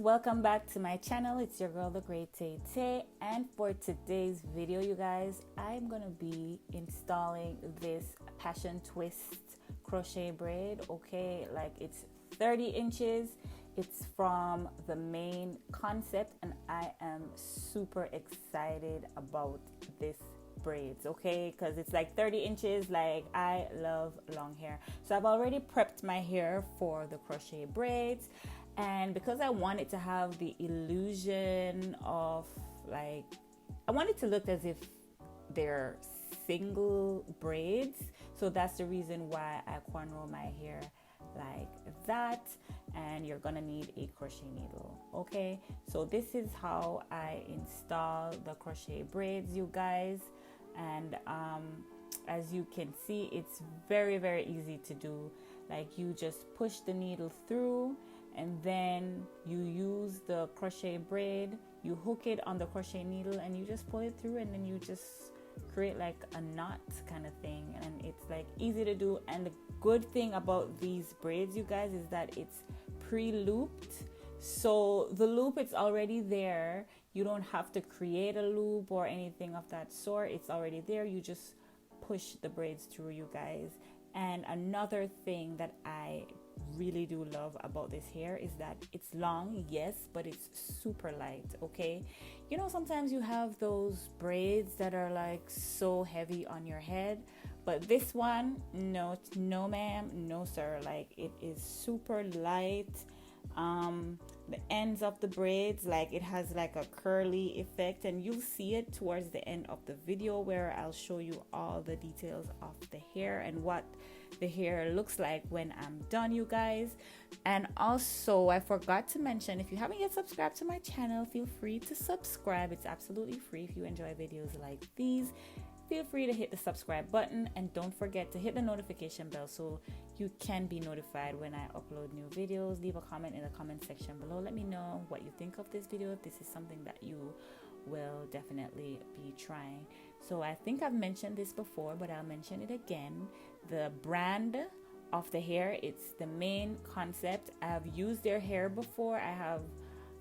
welcome back to my channel. It's your girl, the Great Tay Tay, and for today's video, you guys, I'm gonna be installing this passion twist crochet braid. Okay, like it's 30 inches. It's from the Main Concept, and I am super excited about this braids, okay, because it's like 30 inches. Like, I love long hair, so I've already prepped my hair for the crochet braids. And because I want it to have the illusion of, like, I want it to look as if they're single braids, so that's the reason why I cornrow my hair like that. And you're gonna need a crochet needle. Okay, so this is how I install the crochet braids, you guys. And as you can see, it's very easy to do. Like, you just push the needle through, and then you use the crochet braid, you hook it on the crochet needle, and you just pull it through, and then you just create like a knot kind of thing. And it's like easy to do. And the good thing about these braids, you guys, is that it's pre-looped. So the loop, it's already there. You don't have to create a loop or anything of that sort. It's already there. You just push the braids through, you guys. And another thing that I really do love about this hair is that it's long, yes, but it's super light. Okay, you know, sometimes you have those braids that are like so heavy on your head, but this one, no ma'am, no sir. Like, it is super light. The ends of the braids, like, it has like a curly effect, and you'll see it towards the end of the video where I'll show you all the details of the hair and what the hair looks like when I'm done, you guys. And also, I forgot to mention, if you haven't yet subscribed to my channel, feel free to subscribe. It's absolutely free. If you enjoy videos like these, feel free to hit the subscribe button, and don't forget to hit the notification bell so you can be notified when I upload new videos. Leave a comment in the comment section below. Let me know what you think of this video, if this is something that you will definitely be trying. So I think I've mentioned this before, but I'll mention it again. The brand of the hair, it's the Main Concept. I've used their hair before. I have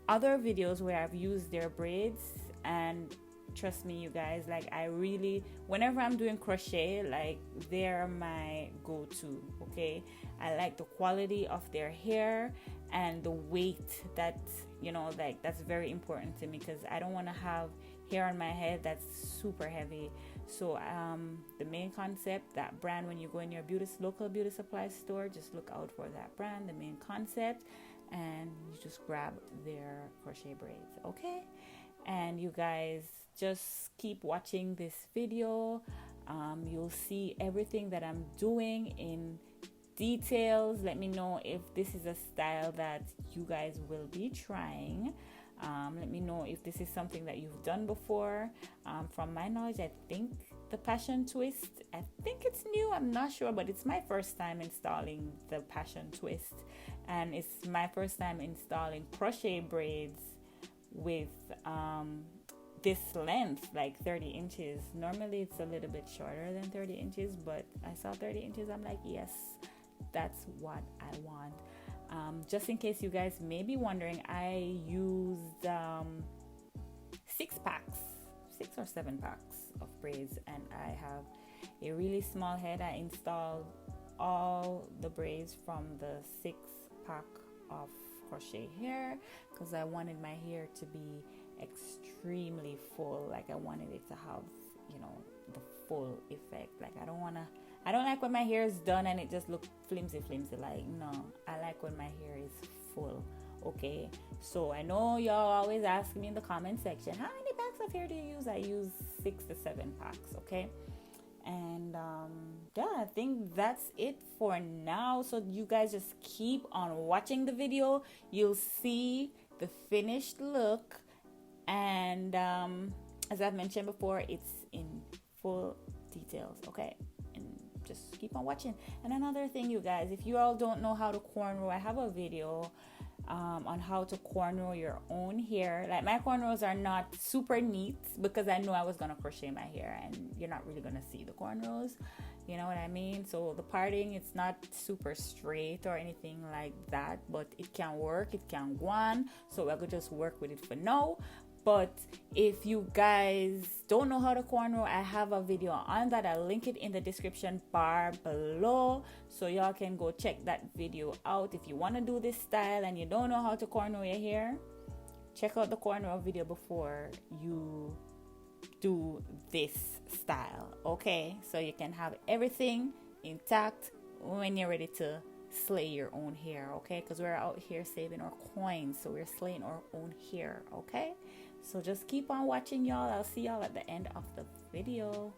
other videos where I've used their braids, and trust me, you guys, like, I really, whenever I'm doing crochet, like, they're my go-to. Okay, I like the quality of their hair and the weight. That, you know, like, that's very important to me, because I don't want to have hair on my head that's super heavy. So the Main Concept, that brand, when you go in your local beauty supply store, just look out for that brand, the Main Concept, and you just grab their crochet braids. Okay, and you guys, just keep watching this video. You'll see everything that I'm doing in details. Let me know if this is a style that you guys will be trying. Let me know if this is something that you've done before. From my knowledge, I think the passion twist, I think it's new, I'm not sure, but it's my first time installing the passion twist, and it's my first time installing crochet braids with this length, like 30 inches. Normally it's a little bit shorter than 30 inches, but I saw 30 inches. I'm like, yes, that's what I want. Just in case you guys may be wondering, I used 6 or 7 packs of braids, and I have a really small head. I installed all the braids from the 6-pack of crochet hair because I wanted my hair to be extremely full. Like, I wanted it to have, you know, the full effect. Like, I don't like when my hair is done and it just looks flimsy. Like, no, I like when my hair is full. Okay, so I know y'all always ask me in the comment section, how many packs of hair do you use? I use 6 to 7 packs. Okay, and yeah, I think that's it for now. So you guys just keep on watching the video. You'll see the finished look, and as I've mentioned before, it's in full details. Okay, and just keep on watching. And another thing, you guys, if you all don't know how to cornrow, I have a video on how to cornrow your own hair. Like, my cornrows are not super neat because I know I was gonna crochet my hair and you're not really gonna see the cornrows, you know what I mean? So the parting, it's not super straight or anything like that, but it can work, it can go on. So I could just work with it for now. But if you guys don't know how to cornrow, I have a video on that. I'll link it in the description bar below, so y'all can go check that video out. If you want to do this style and you don't know how to cornrow your hair, check out the cornrow video before you do this style, okay? So you can have everything intact when you're ready to slay your own hair, okay? Because we're out here saving our coins, so we're slaying our own hair, okay? So just keep on watching, y'all. I'll see y'all at the end of the video.